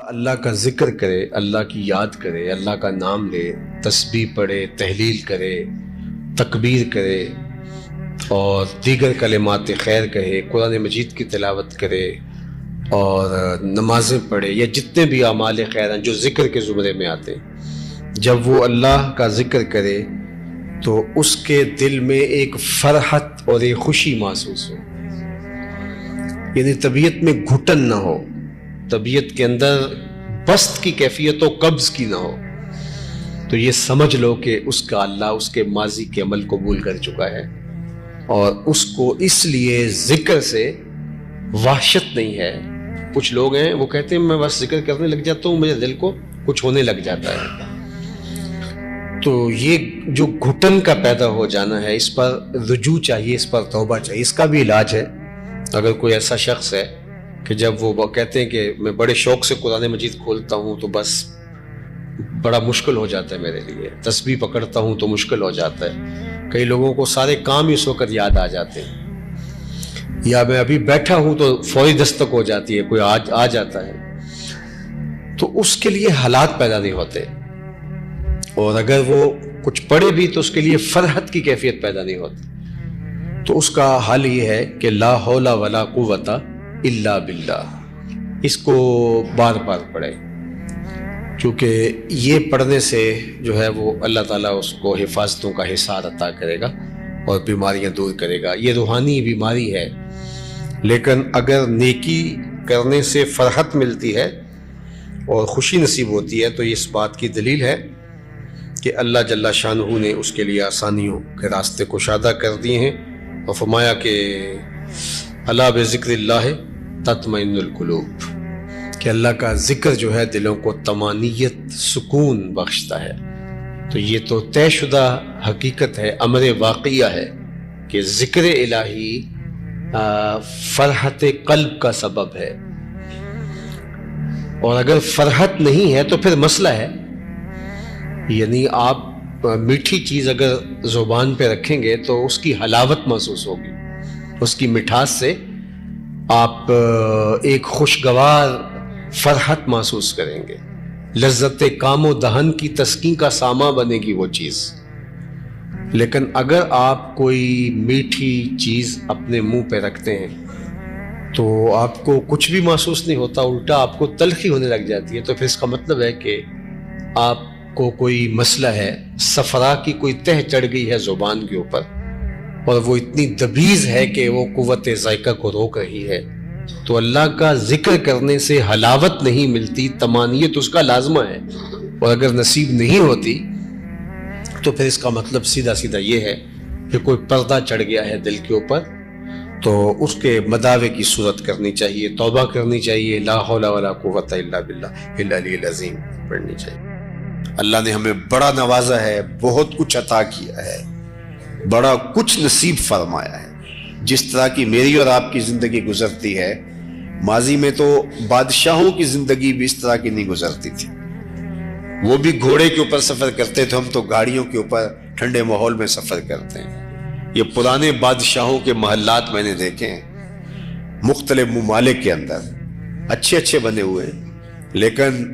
اللہ کا ذکر کرے، اللہ کی یاد کرے، اللہ کا نام لے، تسبیح پڑھے، تحلیل کرے، تکبیر کرے اور دیگر کلمات خیر کہے، قرآن مجید کی تلاوت کرے اور نمازیں پڑھے یا جتنے بھی اعمال خیر ہیں جو ذکر کے زمرے میں آتے ہیں، جب وہ اللہ کا ذکر کرے تو اس کے دل میں ایک فرحت اور ایک خوشی محسوس ہو، یعنی طبیعت میں گھٹن نہ ہو، طبیعت کے اندر بست کی کیفیت و قبض کی نہ ہو، تو یہ سمجھ لو کہ اس کا اللہ اس کے ماضی کے عمل قبول کر چکا ہے اور اس کو اس لیے ذکر سے وحشت نہیں ہے۔ کچھ لوگ ہیں وہ کہتے ہیں میں بس ذکر کرنے لگ جاتا ہوں مجھے دل کو کچھ ہونے لگ جاتا ہے، تو یہ جو گھٹن کا پیدا ہو جانا ہے اس پر رجوع چاہیے، اس پر توبہ چاہیے۔ اس کا بھی علاج ہے۔ اگر کوئی ایسا شخص ہے کہ جب وہ کہتے ہیں کہ میں بڑے شوق سے قرآن مجید کھولتا ہوں تو بس بڑا مشکل ہو جاتا ہے میرے لیے، تسبیح پکڑتا ہوں تو مشکل ہو جاتا ہے، کئی لوگوں کو سارے کام اس وقت یاد آ جاتے ہیں، یا میں ابھی بیٹھا ہوں تو فوری دستک ہو جاتی ہے، کوئی آ جاتا ہے، تو اس کے لیے حالات پیدا نہیں ہوتے، اور اگر وہ کچھ پڑھے بھی تو اس کے لیے فرحت کی کیفیت پیدا نہیں ہوتی، تو اس کا حل یہ ہے کہ لا حول ولا قوت الا باللہ، اس کو بار بار پڑھے، کیونکہ یہ پڑھنے سے جو ہے وہ اللہ تعالیٰ اس کو حفاظتوں کا حصار عطا کرے گا اور بیماریاں دور کرے گا۔ یہ روحانی بیماری ہے، لیکن اگر نیکی کرنے سے فرحت ملتی ہے اور خوشی نصیب ہوتی ہے تو یہ اس بات کی دلیل ہے کہ اللہ جل شانہ نے اس کے لیے آسانیوں کے راستے کشادہ کر دیے ہیں، اور فرمایا کہ الا بذکر اللہ تطمئن القلوب، کہ اللہ کا ذکر جو ہے دلوں کو طمانینت، سکون بخشتا ہے۔ تو یہ تو طے شدہ حقیقت ہے، امر واقعہ ہے کہ ذکر الہی فرحت قلب کا سبب ہے، اور اگر فرحت نہیں ہے تو پھر مسئلہ ہے، یعنی آپ میٹھی چیز اگر زبان پہ رکھیں گے تو اس کی حلاوت محسوس ہوگی، اس کی مٹھاس سے آپ ایک خوشگوار فرحت محسوس کریں گے، لذت کام و دہن کی تسکین کا ساما بنے گی وہ چیز۔ لیکن اگر آپ کوئی میٹھی چیز اپنے منہ پہ رکھتے ہیں تو آپ کو کچھ بھی محسوس نہیں ہوتا، الٹا آپ کو تلخی ہونے لگ جاتی ہے، تو پھر اس کا مطلب ہے کہ آپ کو کوئی مسئلہ ہے، صفرا کی کوئی تہ چڑھ گئی ہے زبان کے اوپر، اور وہ اتنی دبیز ہے کہ وہ قوت ذائقہ کو روک رہی ہے۔ تو اللہ کا ذکر کرنے سے حلاوت نہیں ملتی، طمانینت اس کا لازمہ ہے، اور اگر نصیب نہیں ہوتی تو پھر اس کا مطلب سیدھا سیدھا یہ ہے کہ کوئی پردہ چڑھ گیا ہے دل کے اوپر، تو اس کے مداوے کی صورت کرنی چاہیے، توبہ کرنی چاہیے، لا حول ولا قوت الا باللہ العلی العظیم پڑھنی چاہیے۔ اللہ نے ہمیں بڑا نوازا ہے، بہت کچھ عطا کیا ہے، بڑا کچھ نصیب فرمایا ہے۔ جس طرح کی میری اور آپ کی زندگی گزرتی ہے، ماضی میں تو بادشاہوں کی زندگی بھی اس طرح کی نہیں گزرتی تھی، وہ بھی گھوڑے کے اوپر سفر کرتے تھے، ہم تو گاڑیوں کے اوپر ٹھنڈے ماحول میں سفر کرتے ہیں۔ یہ پرانے بادشاہوں کے محلات میں نے دیکھے ہیں، مختلف ممالک کے اندر اچھے اچھے بنے ہوئے، لیکن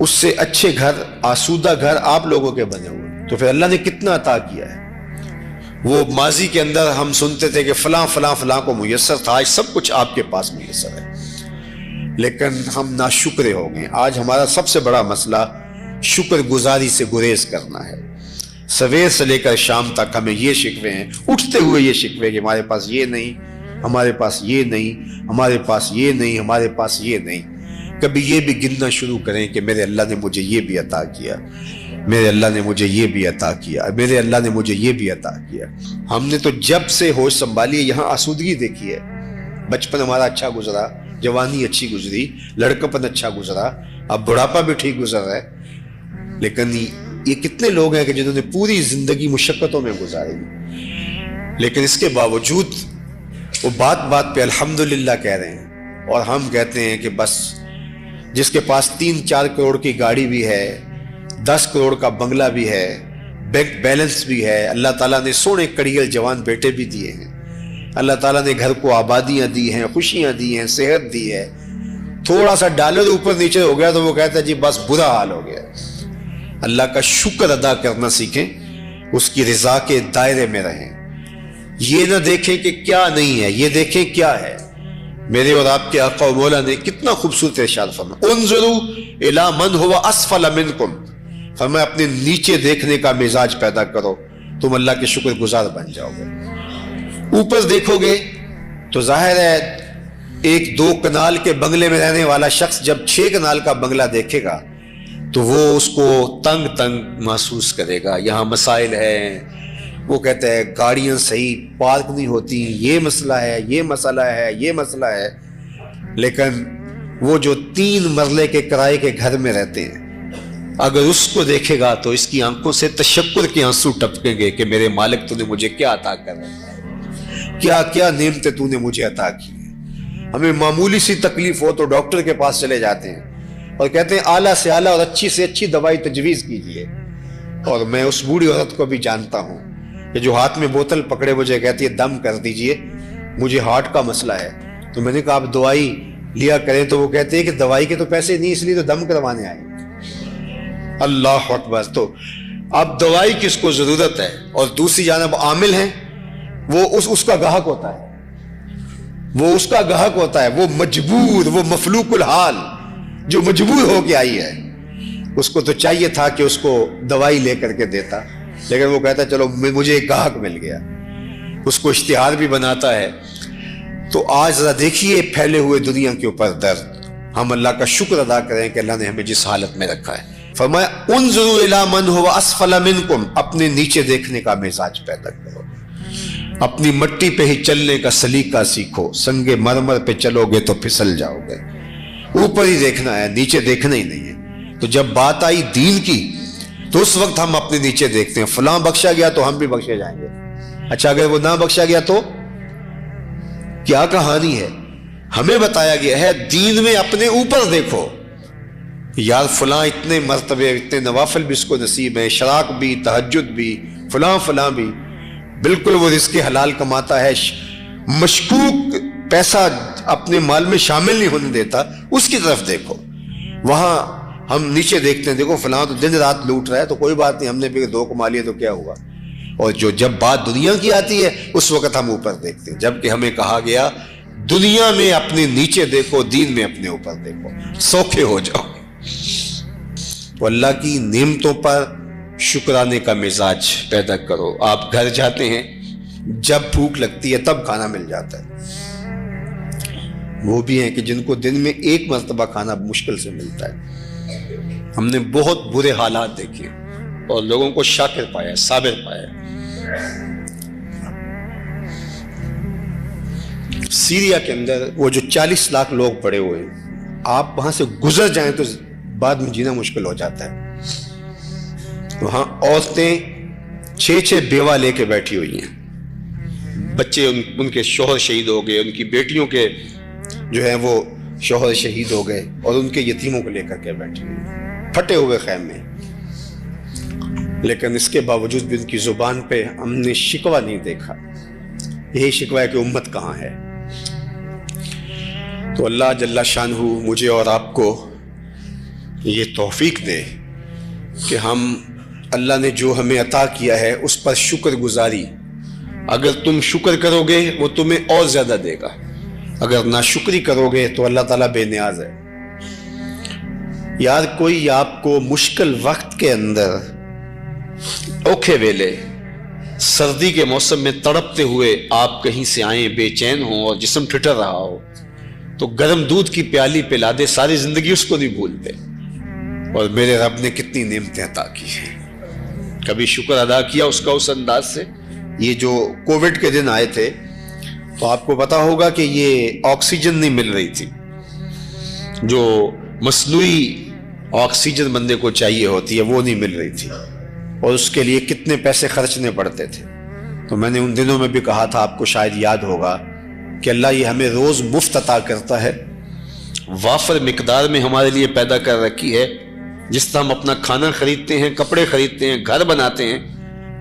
اس سے اچھے گھر، آسودہ گھر آپ لوگوں کے بنے ہوئے، تو پھر اللہ نے کتنا عطا کیا ہے۔ وہ ماضی کے اندر ہم سنتے تھے کہ فلاں فلاں فلاں کو میسر تھا، آج سب کچھ آپ کے پاس میسر ہے، لیکن ہم ناشکرے ہو گئے۔ آج ہمارا سب سے بڑا مسئلہ شکر گزاری سے گریز کرنا ہے۔ سویر سے لے کر شام تک ہمیں یہ شکوے ہیں، اٹھتے ہوئے یہ شکوے کہ ہمارے پاس یہ نہیں، ہمارے پاس یہ نہیں، ہمارے پاس یہ نہیں، ہمارے پاس یہ نہیں۔ کبھی یہ بھی گننا شروع کریں کہ میرے اللہ نے مجھے یہ بھی عطا کیا، میرے اللہ نے مجھے یہ بھی عطا کیا، میرے اللہ نے مجھے یہ بھی عطا کیا۔ ہم نے تو جب سے ہوش سنبھالی ہے یہاں آسودگی دیکھی ہے، بچپن ہمارا اچھا گزرا، جوانی اچھی گزری، لڑکپن اچھا گزرا، اب بڑھاپا بھی ٹھیک گزر رہا ہے، لیکن یہ کتنے لوگ ہیں کہ جنہوں نے پوری زندگی مشقتوں میں گزاری، لیکن اس کے باوجود وہ بات بات پہ الحمدللہ کہہ رہے ہیں، اور ہم کہتے ہیں کہ بس جس کے پاس 3-4 کروڑ کی گاڑی بھی ہے، 10 کروڑ کا بنگلہ بھی ہے، بینک بیلنس بھی ہے، اللہ تعالیٰ نے سونے کڑیل جوان بیٹے بھی دیے ہیں، اللہ تعالیٰ نے گھر کو آبادیاں دی ہیں، خوشیاں دی ہیں، صحت دی ہے. تھوڑا سا ڈالر اوپر نیچے ہو گیا تو وہ کہتا ہے جی بس برا حال ہو گیا. اللہ کا شکر ادا کرنا سیکھیں، اس کی رضا کے دائرے میں رہیں. یہ نہ دیکھیں کہ کیا نہیں ہے، یہ دیکھیں کیا ہے. میرے اور آپ کے آقا و مولا نے کتنا خوبصورت ارشاد فرمایا، انظروا الی من هو اسفل منکم، فرمایا اپنے نیچے دیکھنے کا مزاج پیدا کرو، تم اللہ کے شکر گزار بن جاؤ گے. اوپر دیکھو گے تو ظاہر ہے ایک 2 کنال کے بنگلے میں رہنے والا شخص جب 6 کنال کا بنگلہ دیکھے گا تو وہ اس کو تنگ تنگ محسوس کرے گا. یہاں مسائل ہیں، وہ کہتا ہے گاڑیاں صحیح پارک نہیں ہوتی، یہ مسئلہ ہے، یہ مسئلہ ہے، یہ مسئلہ ہے. لیکن وہ جو 3 مرلے کے کرائے کے گھر میں رہتے ہیں، اگر اس کو دیکھے گا تو اس کی آنکھوں سے تشکر کے آنسو ٹپکیں گے کہ میرے مالک تو نے مجھے کیا عطا کر رہا ہے، کیا کیا نعمتیں تو نے مجھے عطا کی. ہمیں معمولی سی تکلیف ہو تو ڈاکٹر کے پاس چلے جاتے ہیں اور کہتے ہیں اعلیٰ سے اعلیٰ اور اچھی سے اچھی دوائی تجویز کیجیے. اور میں اس بوڑھی عورت کو بھی جانتا ہوں کہ جو ہاتھ میں بوتل پکڑے مجھے کہتی ہے دم کر دیجئے، مجھے ہارٹ کا مسئلہ ہے. تو میں نے کہا آپ دوائی لیا کریں، تو وہ کہتے ہیں کہ دوائی کے تو پیسے نہیں، اس لیے تو دم کروانے آئے. اللہ اکبر. تو اب دوائی کس کو ضرورت ہے، اور دوسری جانب عامل ہیں وہ اس کا گاہک ہوتا ہے، وہ اس کا گاہک ہوتا ہے، وہ مجبور، وہ مفلوق الحال جو مجبور ہو کے آئی ہے. اس کو تو چاہیے تھا کہ اس کو دوائی لے کر کے دیتا، لیکن وہ کہتا ہے چلو مجھے ایک گاہک مل گیا، اس کو اشتہار بھی بناتا ہے. تو آج ذرا دیکھیے پھیلے ہوئے دنیا کے اوپر درد. ہم اللہ کا شکر ادا کریں کہ اللہ نے ہمیں جس حالت میں رکھا ہے. فرمایا انظروا الی من هو اسفل منکم، اپنے نیچے دیکھنے کا مزاج پیدا کرو، اپنی مٹی پہ ہی چلنے کا سلیقہ سیکھو. سنگ مرمر پہ چلو گے تو پھسل جاؤ گے. اوپر ہی دیکھنا ہے، نیچے دیکھنا ہی نہیں ہے. تو جب بات آئی دین کی تو اس وقت ہم اپنے نیچے دیکھتے ہیں، فلاں بخشا گیا تو ہم بھی بخشے جائیں گے. اچھا اگر وہ نہ بخشا گیا تو کیا کہانی ہے؟ ہمیں بتایا گیا ہے دین میں اپنے اوپر دیکھو. یار فلاں اتنے مرتبے، اتنے نوافل بھی اس کو نصیب ہیں، شراک بھی، تہجد بھی، فلاں فلاں بھی، بالکل وہ رزق حلال کماتا ہے، مشکوک پیسہ اپنے مال میں شامل نہیں ہونے دیتا، اس کی طرف دیکھو. وہاں ہم نیچے دیکھتے ہیں، دیکھو فلاں تو دن رات لوٹ رہا ہے، تو کوئی بات نہیں، ہم نے بھی 2 کما لیے تو کیا ہوا. اور جب بات دنیا کی آتی ہے اس وقت ہم اوپر دیکھتے ہیں، جبکہ ہمیں کہا گیا دنیا میں اپنے نیچے دیکھو، دین میں اپنے اوپر دیکھو، سوکھے ہو جاؤ. تو اللہ کی نعمتوں پر شکرانے کا مزاج پیدا کرو. آپ گھر جاتے ہیں، جب بھوک لگتی ہے تب کھانا مل جاتا ہے. وہ بھی ہیں کہ جن کو دن میں 1 مرتبہ کھانا مشکل سے ملتا ہے. ہم نے بہت برے حالات دیکھے اور لوگوں کو شاکر پایا، صابر پایا. سیریا کے اندر وہ جو 40 لاکھ لوگ پڑے ہوئے ہیں، آپ وہاں سے گزر جائیں تو بعد میں جینا مشکل ہو جاتا ہے. وہاں عورتیں 6 بیوہ لے کے بیٹھی ہوئی ہیں، بچے ان کے شوہر شہید ہو گئے، ان کی بیٹیوں کے جو ہیں وہ شوہر شہید ہو گئے، اور ان کے یتیموں کو لے کر کے بیٹھی ہوئی ہیں پھٹے ہوئے خیمے. لیکن اس کے باوجود بھی ان کی زبان پہ ہم نے شکوہ نہیں دیکھا. یہی شکوہ ہے کہ امت کہاں ہے. تو اللہ جل شانہ مجھے اور آپ کو یہ توفیق دے کہ ہم اللہ نے جو ہمیں عطا کیا ہے اس پر شکر گزاری. اگر تم شکر کرو گے وہ تمہیں اور زیادہ دے گا، اگر ناشکری کرو گے تو اللہ تعالیٰ بے نیاز ہے. یار کوئی آپ کو مشکل وقت کے اندر، اوکھے ویلے، سردی کے موسم میں تڑپتے ہوئے آپ کہیں سے آئیں، بے چین ہوں اور جسم ٹھٹر رہا ہو، تو گرم دودھ کی پیالی پلا دے، ساری زندگی اس کو نہیں بھولتے. اور میرے رب نے کتنی نعمتیں عطا کی ہیں، کبھی شکر ادا کیا اس کا اس انداز سے. یہ جو کووڈ کے دن آئے تھے تو آپ کو پتا ہوگا کہ یہ آکسیجن نہیں مل رہی تھی، جو مصنوعی آکسیجن بندے کو چاہیے ہوتی ہے وہ نہیں مل رہی تھی، اور اس کے لیے کتنے پیسے خرچنے پڑتے تھے. تو میں نے ان دنوں میں بھی کہا تھا، آپ کو شاید یاد ہوگا کہ اللہ یہ ہمیں روز مفت عطا کرتا ہے، وافر مقدار میں ہمارے لیے پیدا کر رکھی ہے. جس طرح ہم اپنا کھانا خریدتے ہیں، کپڑے خریدتے ہیں، گھر بناتے ہیں،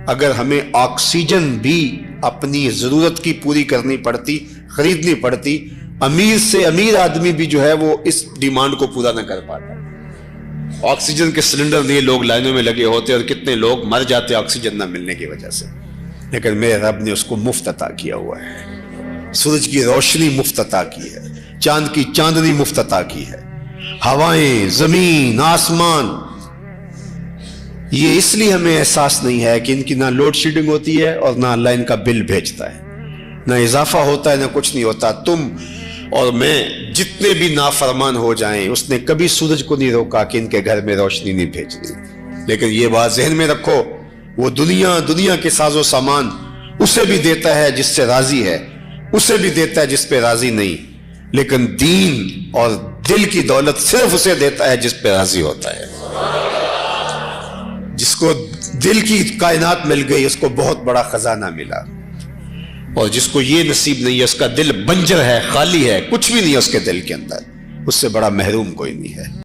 اگر ہمیں آکسیجن بھی اپنی ضرورت کی پوری کرنی پڑتی، خریدنی پڑتی، امیر سے امیر آدمی بھی جو ہے وہ اس ڈیمانڈ کو پورا نہ کر پاتا۔ آکسیجن کے سلنڈر لیے لوگ لائنوں میں لگے ہوتے اور کتنے لوگ مر جاتے آکسیجن نہ ملنے کی وجہ سے، لیکن میرے رب نے اس کو مفت عطا کیا ہوا ہے۔ سورج کی روشنی مفت عطا کی ہے، چاند کی چاندنی مفت عطا کی ہے، ہوائیں، زمین، آسمان۔ یہ اس لیے ہمیں احساس نہیں ہے کہ ان کی نہ لوڈ شیڈنگ ہوتی ہے اور نہ اللہ ان کا بل بھیجتا ہے، نہ اضافہ ہوتا ہے، نہ کچھ نہیں ہوتا۔ تم اور میں جتنے بھی نافرمان ہو جائیں، اس نے کبھی سورج کو نہیں روکا کہ ان کے گھر میں روشنی نہیں بھیجنی۔ لیکن یہ بات ذہن میں رکھو، وہ دنیا کے ساز و سامان اسے بھی دیتا ہے جس سے راضی ہے، اسے بھی دیتا ہے جس پہ راضی نہیں، لیکن دین اور دل کی دولت صرف اسے دیتا ہے جس پہ راضی ہوتا ہے۔ جس کو دل کی کائنات مل گئی اس کو بہت بڑا خزانہ ملا، اور جس کو یہ نصیب نہیں ہے، اس کا دل بنجر ہے، خالی ہے، کچھ بھی نہیں ہے اس کے دل کے اندر، اس سے بڑا محروم کوئی نہیں ہے۔